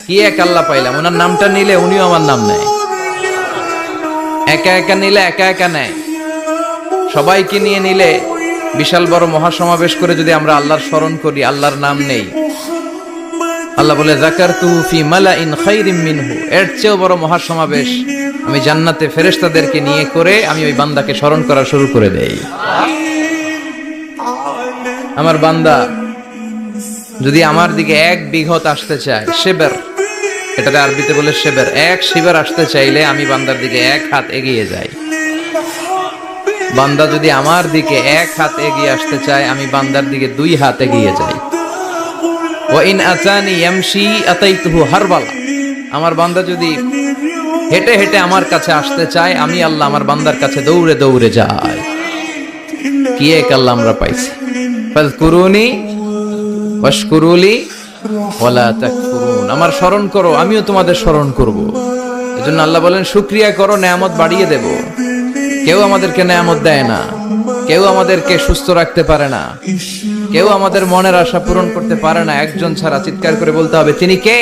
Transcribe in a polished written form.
কি এক আল্লাহ পাইলাম, ওনার নামটা নিলে উনিও আমার নাম নেয়, একা একা নিলে একা একা নেয়, সবাইকে নিয়ে নিলে বিশাল বড় মহাসমাবেশ করে যদি আমরা আল্লাহর স্মরণ করি, আল্লাহর নাম নেই, আল্লাহ বলে যাকারতু ফি মালাইন খায়রিম মিনহু, এর চেয়েও বড় মহাসমাবেশ আমি জান্নাতে ফেরেশতাদেরকে নিয়ে করে আমি ওই বান্দাকে স্মরণ করা শুরু করে দেই। আমার বান্দা যদি আমার দিকে এক বিঘত আসতে চায়, শেবের, এটাতে আরবিতে বলে শেবের, এক শিবের আসতে চাইলে আমি বান্দার দিকে এক হাত এগিয়ে যাই। বান্দা যদি আমার দিকে এক হাত এগিয়ে আসতে চায়, আমি বান্দার দিকে 2 হাত এগিয়ে যাই। ওয়া ইন আতানি ইয়ামশি আতাইতুহু হারবালা, আমার বান্দা যদি হেঁটে হেঁটে আমার কাছে আসতে চায়, আমি আল্লাহ আমার বান্দার কাছে দৌড়ে দৌড়ে যাই। কি এক আল্লাহ আমরা পাইছি। ফাযকুরুনি ওয়াশকুরুলি ওয়ালা তাকফুরুন, আমার স্মরণ করো আমিও তোমাদের স্মরণ করব। এজন্য আল্লাহ বলেন শুকরিয়া করো, নেয়ামত বাড়িয়ে দেব। কেউ আমাদেরকে নেয়ামত দেয় না, কেউ আমাদেরকে সুস্থ রাখতে পারে না, কেউ আমাদের মনের আশা পূরণ করতে পারে না, একজন ছাড়া। চিৎকার করে বলতে হবে তিনি কে?